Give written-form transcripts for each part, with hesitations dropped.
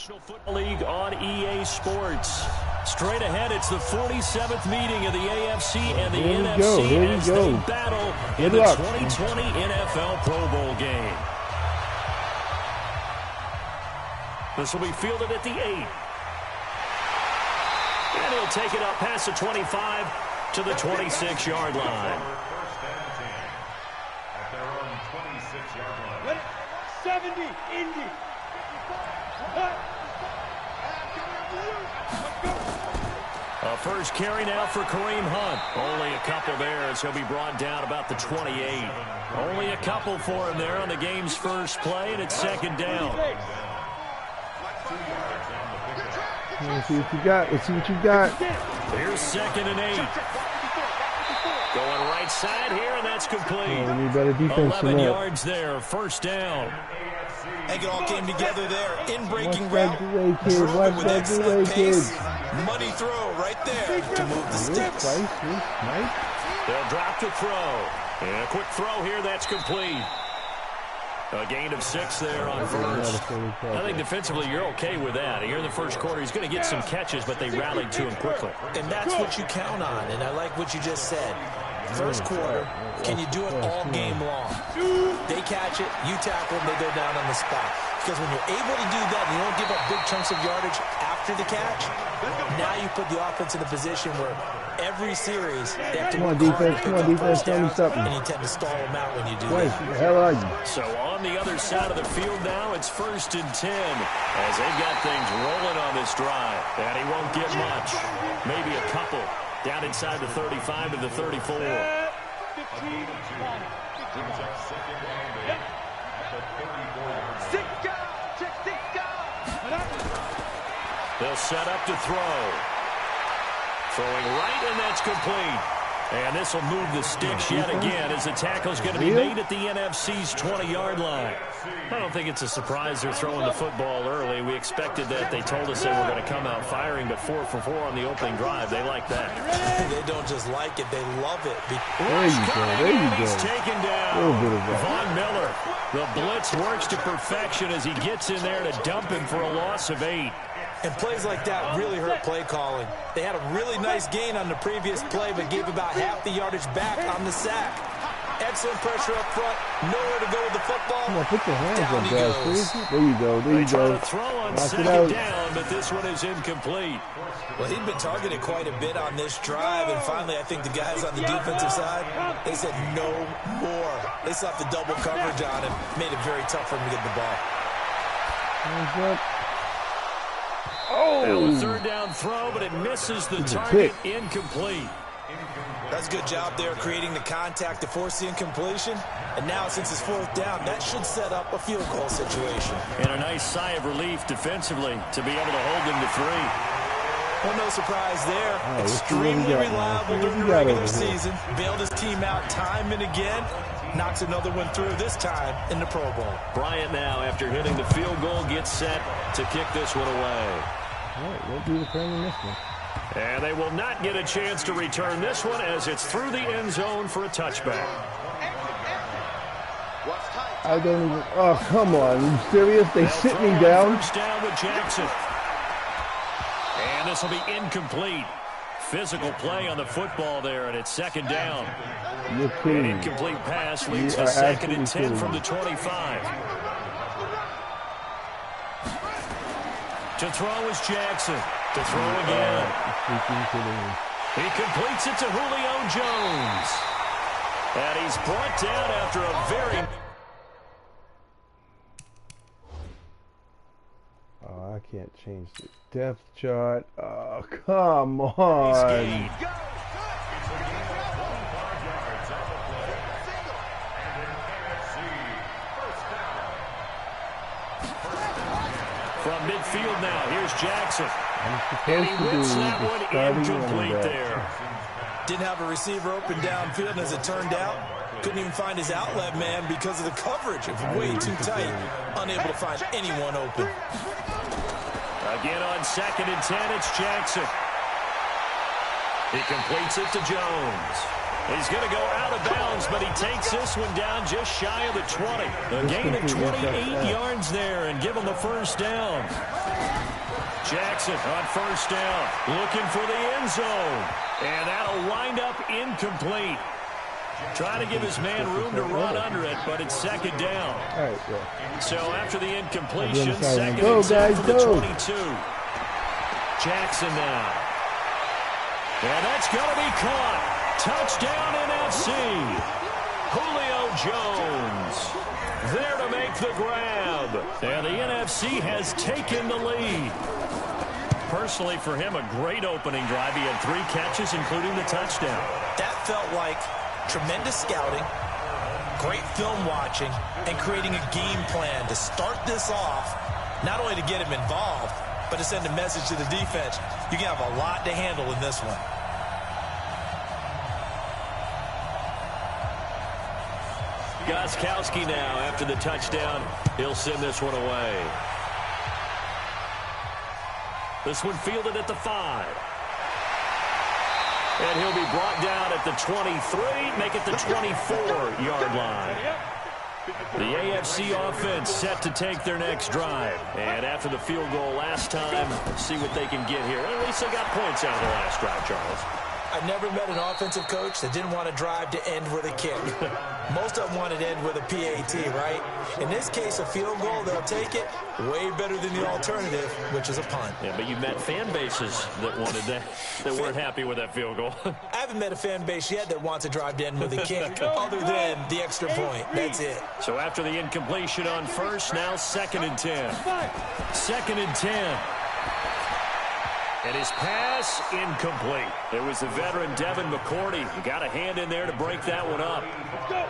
National Football League on EA Sports. Straight ahead, it's the 47th meeting of the AFC and the NFC as they battle in the 2020 NFL Pro Bowl game. This will be fielded at the 8. And he'll take it up past the 25 to the 26-yard line. At their own 26-yard line. 70, Indy. A first carry now for Kareem Hunt. Only a couple there as he'll be brought down about the 28. Only a couple for him there on the game's first play, and it's second down. Let's see what you got. Let's see what you got. Here's 2nd and 8. Going right side here, and that's complete. Oh, we need better defense 11 yards there, first down. I think it all came together there. In-breaking route. Watch that delay, kids. Money throw right there to move the sticks. They'll drop to throw. And a quick throw here, that's complete. A gain of 6 there on first. I think defensively you're okay with that. Here in the first quarter, he's going to get some catches, but they rallied to him quickly. And that's what you count on, and I like what you just said. First quarter, can you do it all game long? They catch it, you tackle them, they go down on the spot. Because when you're able to do that and you don't give up big chunks of yardage after the catch, now you put the offense in a position where every series they have to Come on, defense, tell me something. And you tend to stall them out when you do Wait, that. who the hell are you? So on the other side of the field now, it's 1st and 10 as they've got things rolling on this drive. And he won't get much. Maybe a couple. Down inside the 35 to the 34. They'll set up to throw. Throwing right, and that's complete. And this will move the sticks yet again as the tackle's going to be made at the NFC's 20-yard line. I don't think it's a surprise they're throwing the football early. We expected that. They told us they were going to come out firing, but 4 for 4 on the opening drive. They like that. They don't just like it, they love it. There you go, there you go. He's taken down. A little bit of that. Von Miller. The blitz works to perfection as he gets in there to dump him for a loss of 8. And plays like that really hurt play calling. They had a really nice gain on the previous play, but gave about half the yardage back on the sack. Excellent pressure up front. Nowhere to go with the football. Come on, put your hands Down up, he guys, goes. please. There you go, there you They try go. to throw on Knock it second out. down, but this one is incomplete. Well, he'd been targeted quite a bit on this drive, and finally I think the guys on the defensive side, they said no more. They slapped the double coverage on him, made it very tough for him to get the ball. Hands up. Now Oh! a third down throw, but it misses the target. Incomplete. That's a good job there creating the contact to force the incompletion. And now since it's 4th down, that should set up a field goal situation. And a nice sigh of relief defensively to be able to hold them to 3. Well, no surprise there. All right, Extremely reliable during the regular over here? season. Bailed his team out time and again. Knocks another one through, this time in the Pro Bowl. Bryant now, after hitting the field goal, gets set to kick this one away. All right, we'll do the thing in this one. And they will not get a chance to return this one as it's through the end zone for a touchback. I don't even, oh, come on, are you serious? They sit me down? First down with Jackson. And this will be incomplete. Physical play on the football there, and it's 2nd down. You're An kidding me. incomplete pass leads You to are 2nd and absolutely 10 kidding from me. the 25. To throw is Jackson. To throw again. Freaking kidding me. He completes it to Julio Jones. And he's brought down after a very... Oh, I can't change the depth chart. Oh, come He's on. gained. From midfield now, here's Jackson. I'm And supposed he to do whips that the one starting incomplete running back. there. Didn't have a receiver open downfield, and as it turned out, couldn't even find his outlet man because of the coverage. It was way too tight, unable to find anyone open. Again on 2nd and 10, it's Jackson. He completes it to Jones. He's going to go out of bounds, but he takes this one down just shy of the 20. A gain of 28 yards there and give him the first down. Jackson on first down, looking for the end zone. And that'll wind up incomplete. Trying to give his man room to run under it, but it's second down. All right, bro. So after the incompletion, second go, and 10 guys, for the go. 22. Jackson now. And that's going to be caught. Touchdown NFC. Julio Jones there to make the grab. And the NFC has taken the lead. Personally, for him, a great opening drive. He had 3 catches, including the touchdown. That felt like tremendous scouting, great film watching, and creating a game plan to start this off, not only to get him involved, but to send a message to the defense. You can have a lot to handle in this one. Gostkowski now after the touchdown. He'll send this one away. This one fielded at the 5. And he'll be brought down at the 23, make it the 24-yard line. The AFC offense set to take their next drive. And after the field goal last time, see what they can get here. At least they got points out of the last drive, Charles. I've never met an offensive coach that didn't want to drive to end with a kick. Most of them wanted to end with a PAT, right? In this case, a field goal, they'll take it way better than the alternative, which is a punt. Yeah, but you met fan bases that wanted that, that weren't happy with that field goal. I haven't met a fan base yet that wants to drive to end with a kick, other than the extra point. That's it. So after the incompletion on first, now 2nd and 10. 2nd and 10. And his pass incomplete. It was the veteran Devin McCourty. You got a hand in there to break that one up.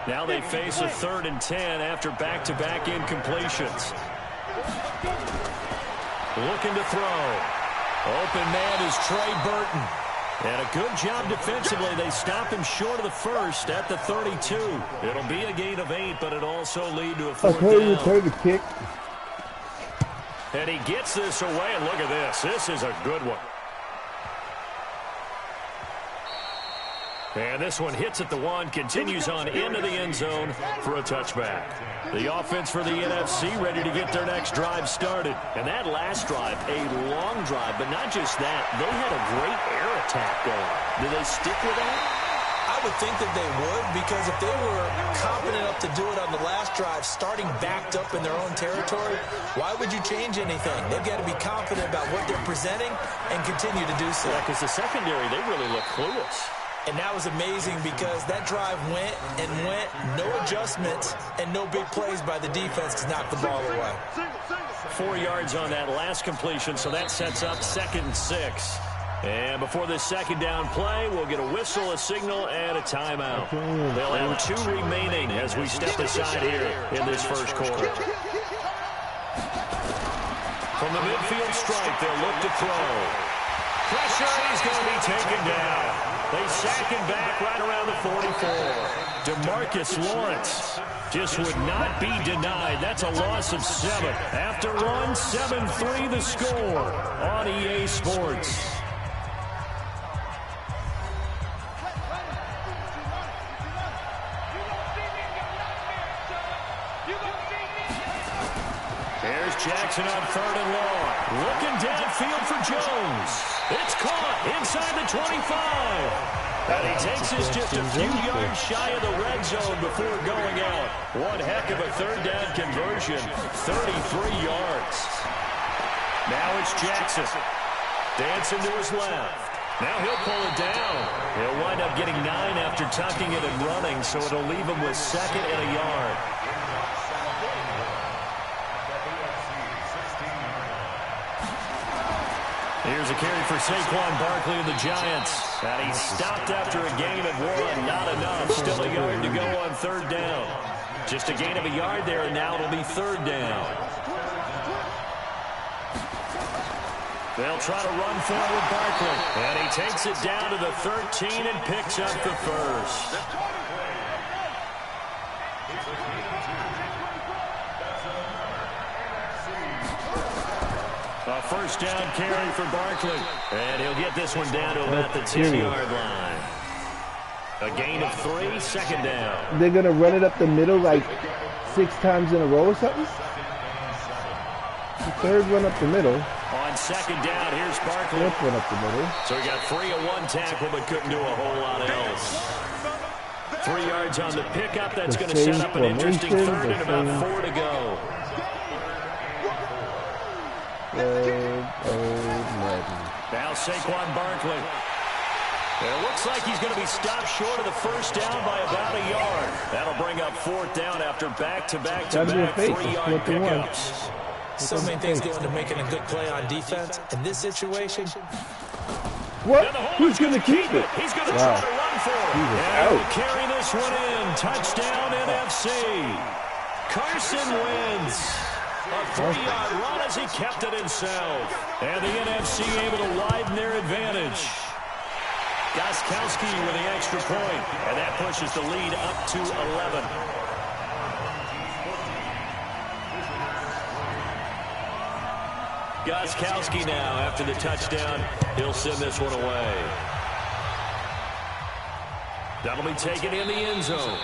Now they face a 3rd and 10 after back-to-back incompletions. Looking to throw. Open man is Trey Burton. And a good job defensively. They stop him short of the first at the 32. It'll be a gain of 8, but it'll also lead to a 4th down. Return the kick. And he gets this away, and look at this. This is a good one. And this one hits at the 1, continues on into the end zone for a touchback. The offense for the NFC ready to get their next drive started. And that last drive, a long drive, but not just that. They had a great air attack going. Do they stick with that? I would think that they would, because if they were confident enough to do it on the last drive, starting backed up in their own territory, why would you change anything? They've got to be confident about what they're presenting and continue to do so. Yeah, because the secondary, they really look clueless. And that was amazing because that drive went and went, no adjustments and no big plays by the defense to knock the ball away. 4 yards on that last completion, so that sets up 2nd and 6. And before this second down play, we'll get a whistle, a signal, and a timeout. They'll have 2 remaining as we step aside here in this first quarter. From the midfield stripe, they'll look to throw. Pressure, he's going to be taken down. They sack him back right around the 44. DeMarcus Lawrence just would not be denied. That's a loss of 7. After run, 7-3 the score on EA Sports. Here's Jackson on 3rd and long. Looking downfield for Jones. It's caught inside the 25. And he takes us just a few yards shy of the red zone before going out. One heck of a 3rd down conversion. 33 yards. Now it's Jackson. Dancing to his left. Now he'll pull it down. He'll wind up getting 9 after tucking it and running, so it'll leave him with 2nd and a yard. Here's a carry for Saquon Barkley of the Giants. And he's stopped after a gain of 1. Not enough. Still a yard to go on 3rd down. Just a gain of a yard there, and now it'll be 3rd down. They'll try to run forward Barkley. And he takes it down to the 13 and picks up the first. A 1st down carry for Barkley. And he'll get this one down to about the 10-yard line. A gain of 3, 2nd down. They're going to run it up the middle like 6 times in a row or something? The 3rd run up the middle. On On second down, here's Barkley. Flip went up the middle. So he got 3 of 1 tackle, but couldn't do a whole lot else. 3 yards on the pickup. That's going to set up an interesting third and about 4 to go. Now Saquon Barkley. It looks like he's going to be stopped short of the first down by about a yard. That'll bring up 4th down after back-to-back 3-yard pickups. So many things go into making a good play on defense. In this situation, what? Who's going to keep it? He's going to try to run for it. And he'll carry this one in. Touchdown, NFC. Carson Wentz. A 3-yard run as he kept it himself. And the NFC able to widen their advantage. Gostkowski with the extra point. And that pushes the lead up to 11. Gostkowski now, after the touchdown, he'll send this one away. That'll be taken in the end zone.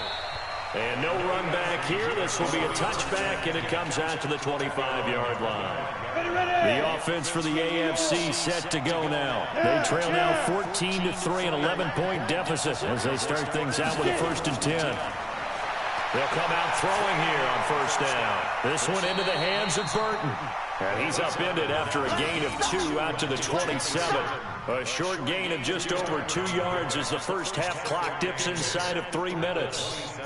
And no run back here. This will be a touchback, and it comes out to the 25-yard line. The offense for the AFC set to go now. They trail now 14-3, an 11-point deficit as they start things out with a 1st and 10. They'll come out throwing here on 1st down. This one into the hands of Burton. And he's upended after a gain of 2 out to the 27. A short gain of just over 2 yards as the first half clock dips inside of 3 minutes.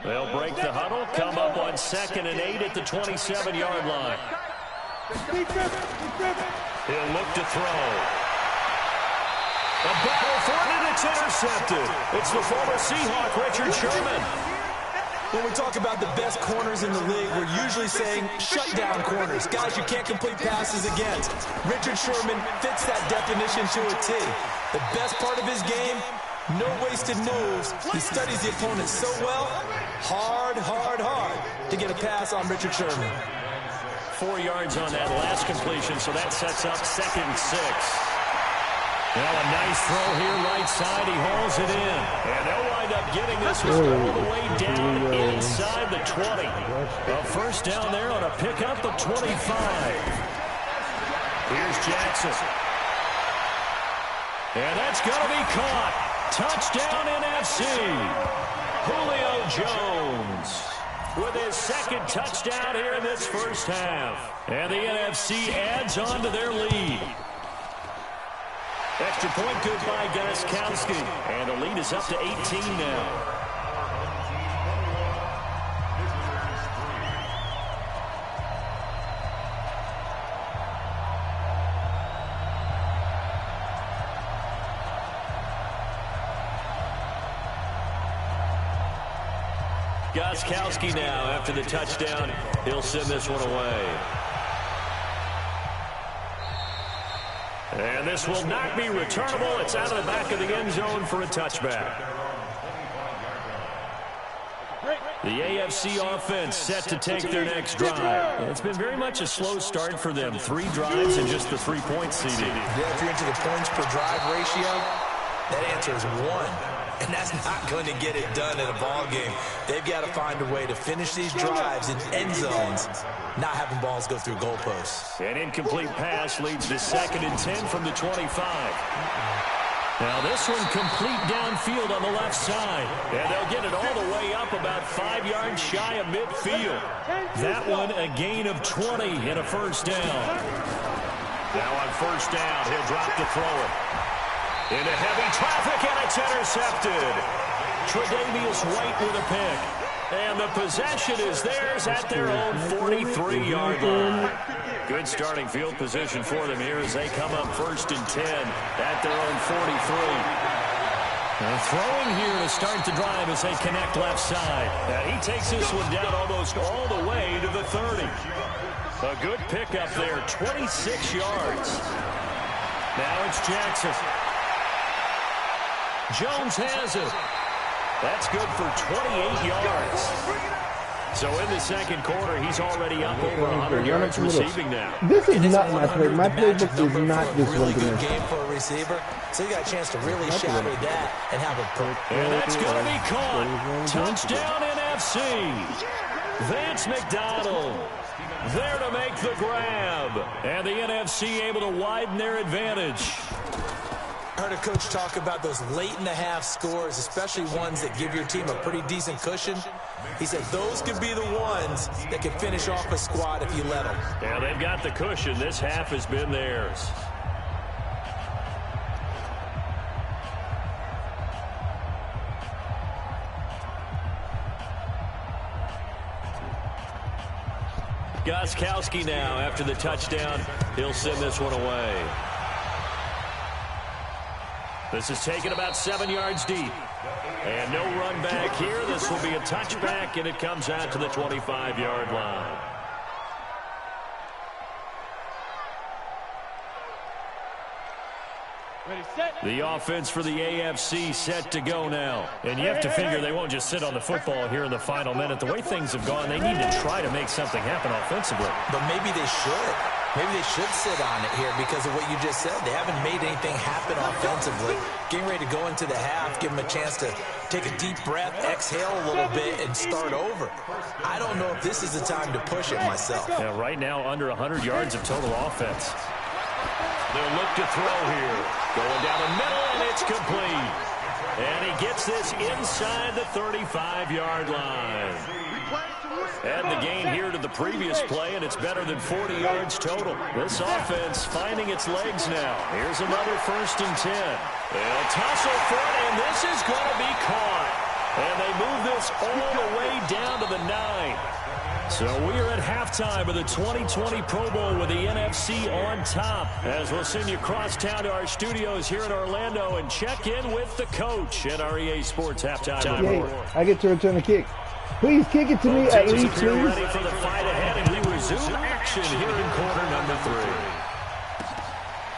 They'll break the huddle, come up on 2nd and 8 at the 27-yard line. He'll look to throw. A battle for it, and it's intercepted. It's the former Seahawk, Richard Sherman. when we talk about the best corners in the league, we're usually saying shutdown corners, guys you can't complete passes against. Richard Sherman fits that definition to a T. The best part of his game, no wasted moves. He studies the opponent so well, hard to get a pass on Richard Sherman. 4 yards on that last completion, so that sets up 2nd and 6. Well, a nice throw here right side. He hauls it in. And they'll wind up getting this one all the way down inside the 20. A first down there on a pickup of 25. Here's Jackson. And that's going to be caught. Touchdown NFC. Julio Jones with his 2nd touchdown here in this first half. And the NFC adds on to their lead. Extra point good by Gostkowski. And the lead is up to 18 now. Gostkowski now after the touchdown. He'll send this one away. And this will not be returnable. It's out of the back of the end zone for a touchback. The AFC offense set to take their next drive. It's been very much a slow start for them. 3 drives and just the 3-point CD. Yeah, if you're into the points per drive ratio, that answer is 1. And that's not going to get it done in a ball game. They've got to find a way to finish these drives in end zones, not having balls go through goalposts. An incomplete pass leads to 2nd and 10 from the 25. Now this one complete downfield on the left side. And they'll get it all the way up about 5 yards shy of midfield. That one a gain of 20 and a first down. Now on first down, he'll drop to throw it. Into heavy traffic, and it's intercepted. Tre'Davious White with a pick. And the possession is theirs at their own 43-yard line. Good starting field position for them here as they come up 1st and 10 at their own 43. Now throwing here to start the drive as they connect left side. Now he takes this one down almost all the way to the 30. A good pickup there, 26 yards. Now it's Jackson. Jones has it. That's good for 28 yards. So in the second quarter, he's already up over 100 yards receiving now. This is not my play. My playbook is not this really one. Good game for a receiver. So you got a chance to really shatter that and have a. And that's going to be caught. Touchdown NFC. Vance McDonald there to make the grab. And the NFC able to widen their advantage. I heard a coach talk about those late-in-the-half scores, especially ones that give your team a pretty decent cushion. He said those could be the ones that can finish off a squad if you let them. Yeah, they've got the cushion. This half has been theirs. Gostkowski now after the touchdown. He'll send this one away. This is taken about 7 yards deep. And no run back here. This will be a touchback, and it comes out to the 25-yard line. Ready, set. The offense for the AFC set to go now. And you have to figure they won't just sit on the football here in the final minute. The way things have gone, they need to try to make something happen offensively. But maybe they should. Maybe they should sit on it here because of what you just said. They haven't made anything happen offensively. Getting ready to go into the half, give them a chance to take a deep breath, exhale a little bit, and start over. I don't know if this is the time to push it myself. Yeah, right now, under 100 yards of total offense. They'll look to throw here. Going down the middle, and it's complete. And he gets this inside the 35-yard line. And the gain here to the previous play, and it's better than 40 yards total. This offense finding its legs now. Here's another 1st and 10. They'll tussle for it, and this is going to be caught. And they move this all the way down to the 9. So we are at halftime of the 2020 Pro Bowl with the NFC on top. As we'll send you across town to our studios here in Orlando and check in with the coach at our EA Sports Halftime Report. I get to return the kick. Please kick it to me at least, please. Ready for the fight ahead, and we resume action here in quarter number 3.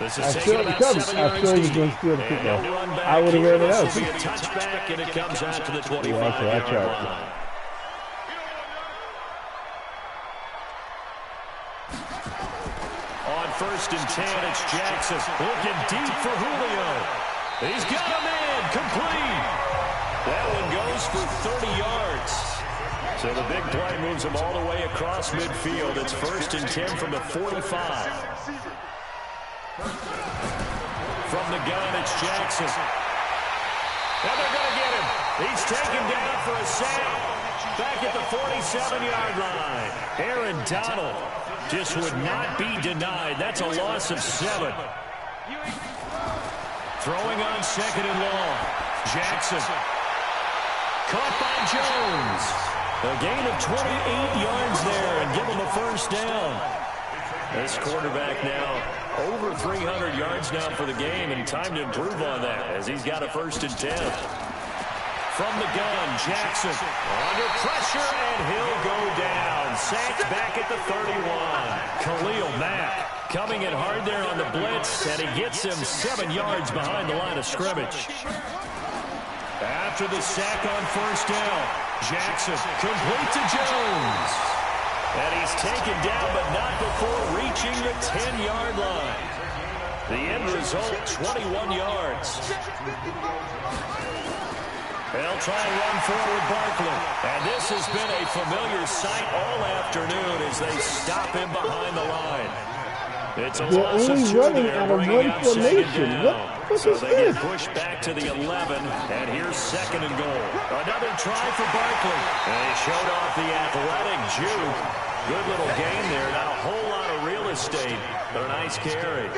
This is taking about 7 yards deep. I would have ran it out. This will be a touchback, and it comes out to the 25-yard line. On 1st and 10, it's Jackson looking deep for Julio. He's got him in, complete. That one goes for 30 yards. So the big play moves him all the way across midfield. It's 1st and 10 from the 45. From the gun, it's Jackson. And they're going to get him. He's taken down for a sack. Back at the 47-yard line. Aaron Donald just would not be denied. That's a loss of 7. Throwing on 2nd and long. Jackson. Caught by Jones. A gain of 28 yards there and give him a 1st down. This quarterback now over 300 yards now for the game, and time to improve on that as he's got a 1st and 10. From the gun, Jackson under pressure, and he'll go down. Sacked back at the 31. Khalil Mack coming in hard there on the blitz, and he gets him 7 yards behind the line of scrimmage. After the sack on 1st down, Jackson complete to Jones. And he's taken down, but not before reaching the 10-yard line. The end result, 21 yards. They'll try and run forward Barkley. And this has been a familiar sight all afternoon as they stop him behind the line. It's a loss of 2 there, bringing out 2nd down. So they get pushed back to the 11, and here's 2nd and goal. Another try for Barkley. And he showed off the athletic juke. Good little gain there. Not a whole lot of real estate, but a nice carry.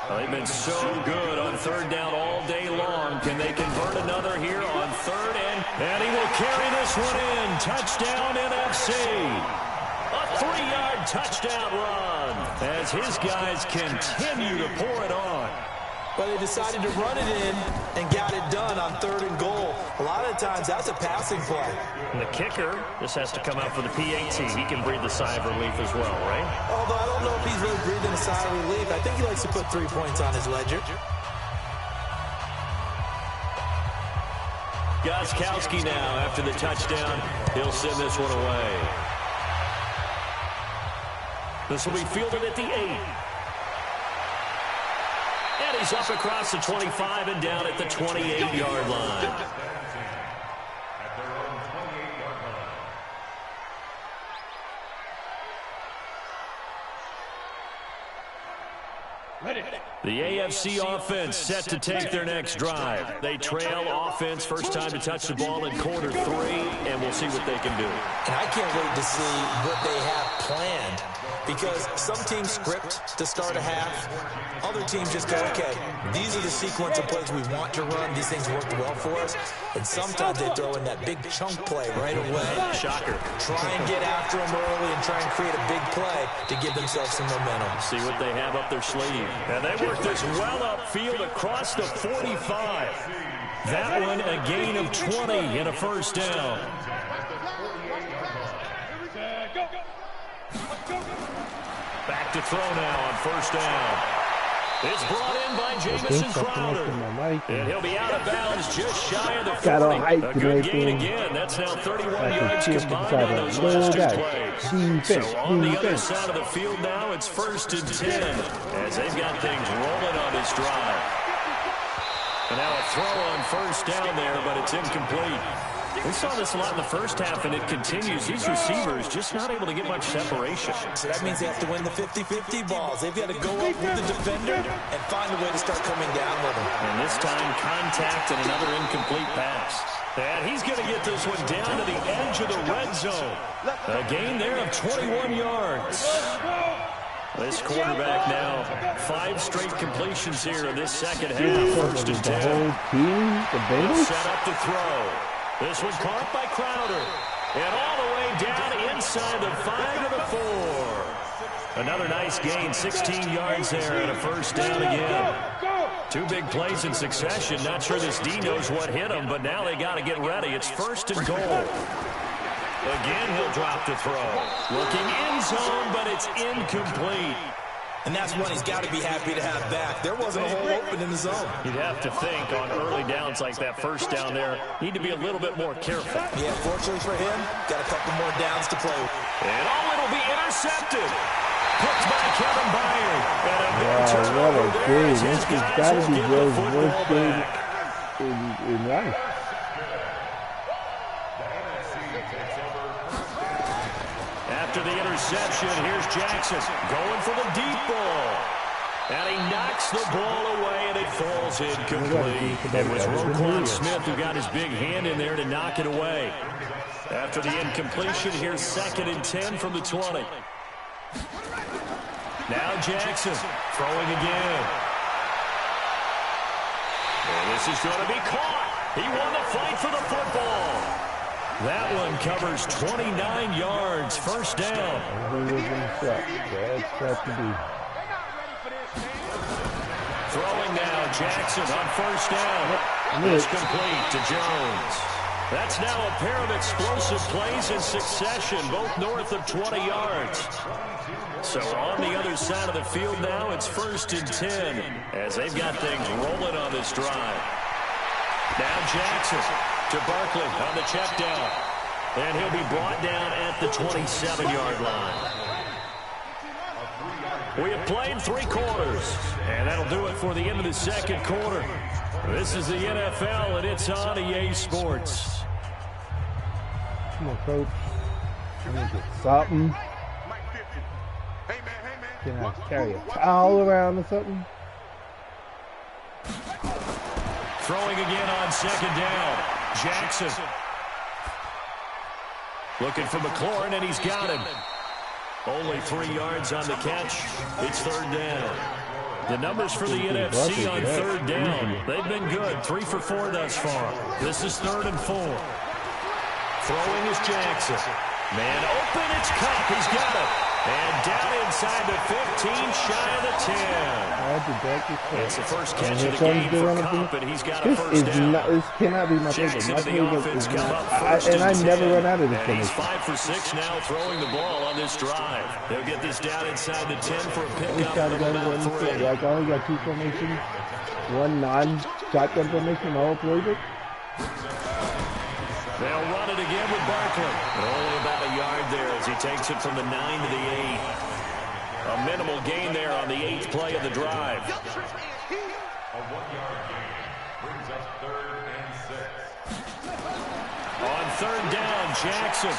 They've been so good on 3rd down all day long. Can they convert another here on 3rd? And he will carry this one in. Touchdown NFC. A 3-yard touchdown run as his guys continue to pour it on. But they decided to run it in and got it done on 3rd and goal. A lot of times that's a passing play. And the kicker just has to come out for the PAT. He can breathe the sigh of relief as well, right? Although I don't know if he's really breathing a sigh of relief. I think he likes to put 3 points on his ledger. Gostkowski now after the touchdown. He'll send this one away. This will be fielded at the 8. And he's up across the 25 and down at the 28-yard line. The AFC offense set to take their next drive. They trail offense, first time to touch the ball in quarter 3, and we'll see what they can do. And I can't wait to see what they have planned, because some teams script to start a half. Other teams just go, okay, these are the sequence of plays we want to run. These things worked well for us. And sometimes they throw in that big chunk play right away. Shocker. Try and get after them early and try and create a big play to give themselves some momentum. See what they have up their sleeve. And they work this well upfield across the 45. That one a gain of 20 and a first down. Back to throw now on first down. It's brought in by Jamison Crowder. And he'll be out of bounds just shy of the 40. A good gain again. That's now 31 yards combined on those last 2 plays. So on the other side of the field now, it's 1st and 10 as they've got things rolling on this drive. And now a throw on first down there, but it's incomplete. We saw this a lot in the first half, and it continues. These receivers just not able to get much separation. So that means they have to win the 50-50 balls. They've got to go up with the defender and find a way to start coming down with them. And this time, contact and another incomplete pass. And he's going to get this one down to the edge of the red zone. A gain there of 21 yards. This quarterback now, 5 straight completions here in this second half. 1st and 10. The whole team, the Bengals? Set up to throw. This one caught by Crowder. And all the way down inside the 5 to the 4. Another nice gain, 16 yards there and a first down again. 2 big plays in succession. Not sure this D knows what hit him, but now they got to get ready. It's 1st and goal. Again, he'll drop to throw. Looking in zone, but it's incomplete. And that's one he's got to be happy to have back. There wasn't a hole open in the zone. You'd have to think on early downs like that first down there, need to be a little bit more careful. Yeah, fortunately for him, got a couple more downs to play with. And it'll be intercepted. Picked by Kevin Byard. And a big Wow, turnover what a there game. as his This has guys got to will be get the Joe's football worst game back. in life. After the interception, here's Jackson going for the deep ball. And he knocks the ball away, and it falls incomplete. It was Roquan Smith who got his big hand in there to knock it away. After the incompletion, here's 2nd and 10 from the 20. Now Jackson throwing again. And this is going to be caught. He won the fight for the football. That one covers 29 yards. First down. Throwing now, Jackson on first down. It's complete to Jones. That's now a pair of explosive plays in succession, both north of 20 yards. So on the other side of the field now, it's 1st and 10 as they've got things rolling on this drive. Now Jackson to Barkley on the check down. And he'll be brought down at the 27-yard line. We have played 3 quarters, and that'll do it for the end of the second quarter. This is the NFL, and it's on EA Sports. Come on, Coach. Let me get something. Can I carry a towel around or something? Throwing again on second down. Jackson. Looking for McLaurin, and he's got him. Only 3 yards on the catch. It's 3rd down. The numbers for the NFC on 3rd down, they've been good. 3 for 4 thus far. This is 3rd and 4. Throwing is Jackson. Man open, it's Cup. He's got it. And down inside the 15, shy of the 10. It's the first catch of the game for Cup, and he's got a first down. This cannot be my favorite. Jackson My to the favorite offense is come not, up first and I and never 10. run out of this And he's formation. 5 for 6 now throwing the ball on this drive. They'll get this down inside the 10 for a Each pickup time of I about 3. I only got 2 formations. One non-shotgun formation, all playbook. They'll run it again with Barkley. Only about a yard there as he takes it from the 9 to the 8. A minimal gain there on the 8th play of the drive. A 1-yard gain brings us 3rd and 6. On 3rd down, Jackson.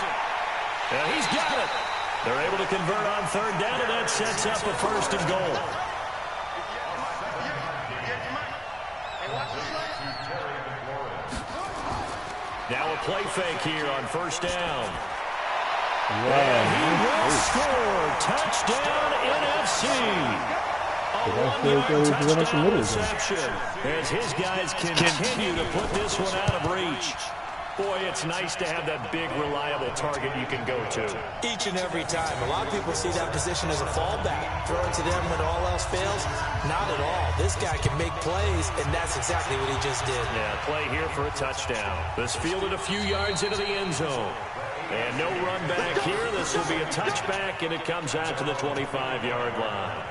And he's got it. They're able to convert on 3rd down, and that sets up a 1st and goal. Now a play fake here on 1st down. And he will score. Touchdown, NFC. A 1-yard touchdown reception as his guys continue to put this one out of reach. Boy, it's nice to have that big, reliable target you can go to. Each and every time. A lot of people see that position as a fallback. Throw it to them when all else fails. Not at all. This guy can make plays, and that's exactly what he just did. Yeah, play here for a touchdown. This fielded a few yards into the end zone. And no run back here. This will be a touchback, and it comes out to the 25-yard line.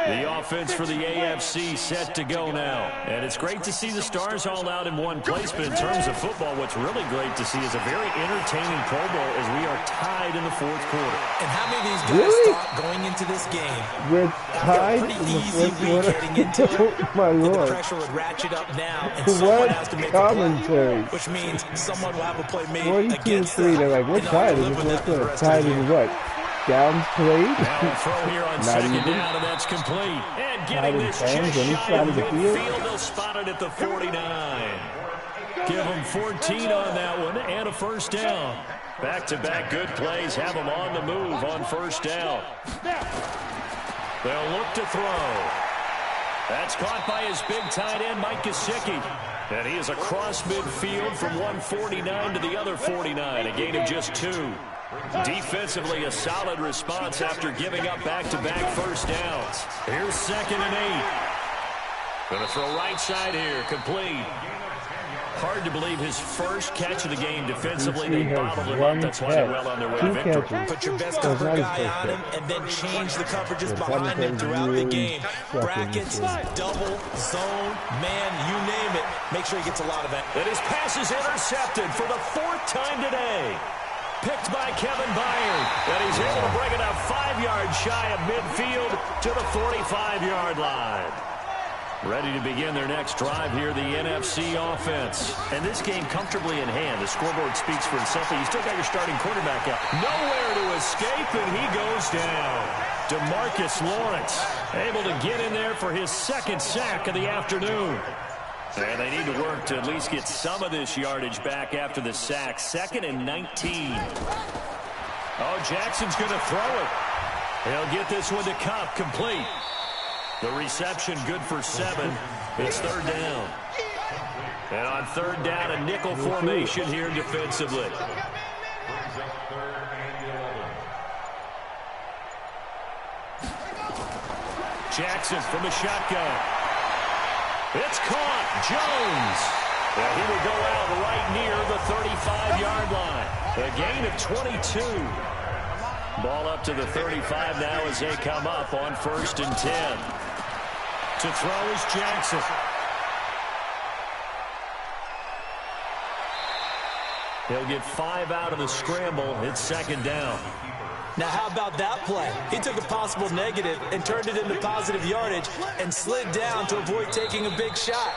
The offense for the AFC set to go now. And it's great to see the stars all out in one place, but in terms of football, what's really great to see is a very entertaining Pro Bowl as we are tied in the 4th quarter. And how many of these guys thought going into this game, We're tied in the 4th quarter? Oh, my Lord. the pressure would ratchet up now, and someone has to make a commentary. play, which means someone will have a play made 42 against 3. them. They're like, we're And tied they'll in the live with 4th that for the quarter. rest of the Tied in game. what? Downs played? Now a throw here on 2nd even. down, and that's complete. And getting this Tied in just fans on each shy side of of the field. midfield. They'll spot it at the 49. Give them 14 on that one and a 1st down. Back-to-back good plays have them on the move on 1st down. They'll look to throw. That's caught by his big tight end, Mike Gesicki. And he is across midfield from 149 to the other 49, a gain of just 2. Defensively, a solid response after giving up back-to-back 1st downs. Here's 2nd and 8. Going to throw right side here, complete. Hard to believe his first catch of the game defensively. They bottled him up. That's why they're well on their way to victory. Put your best cover guy on him and then change the coverages behind him throughout the game. Brackets, double, zone, man, you name it. Make sure he gets a lot of it. And his pass is intercepted for the 4th time today. Picked by Kevin Byard. And he's able to bring it up 5 yards shy of midfield to the 45-yard line. Ready to begin their next drive here, the NFC offense. And this game comfortably in hand. The scoreboard speaks for itself. You still got your starting quarterback out. Nowhere to escape, and he goes down. DeMarcus Lawrence able to get in there for his 2nd sack of the afternoon. And they need to work to at least get some of this yardage back after the sack. 2nd and 19. Oh, Jackson's going to throw it. He'll get this one to Kupp, complete. The reception good for 7. It's 3rd down. And on 3rd down, a nickel formation here defensively. Jackson from the shotgun. It's caught. Jones. And he will go out right near the 35-yard line. A gain of 22. Ball up to the 35 now as they come up on 1st and 10. To throw is Jackson. He'll get 5 out of the scramble. It's 2nd down. Now, how about that play? He took a possible negative and turned it into positive yardage and slid down to avoid taking a big shot.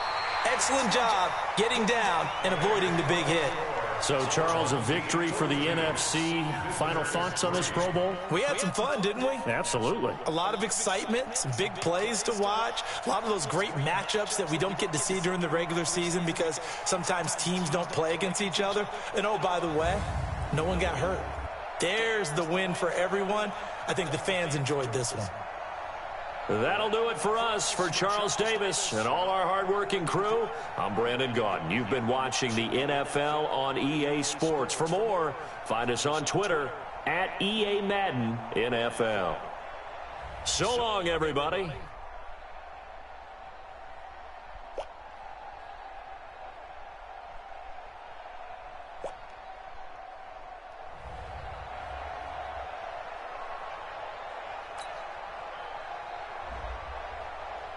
Excellent job getting down and avoiding the big hit. So, Charles, a victory for the NFC. Final thoughts on this Pro Bowl? We had some fun, didn't we? Absolutely. A lot of excitement, some big plays to watch, a lot of those great matchups that we don't get to see during the regular season because sometimes teams don't play against each other. And, oh, by the way, no one got hurt. There's the win for everyone. I think the fans enjoyed this one. That'll do it for us. For Charles Davis and all our hardworking crew, I'm Brandon Gaudin. You've been watching the NFL on EA Sports. For more, find us on Twitter at EA Madden NFL. So long, everybody.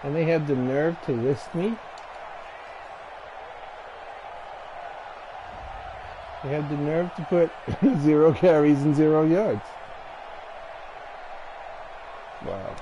And they have the nerve to list me? They have the nerve to put 0 carries and 0 yards. Wow.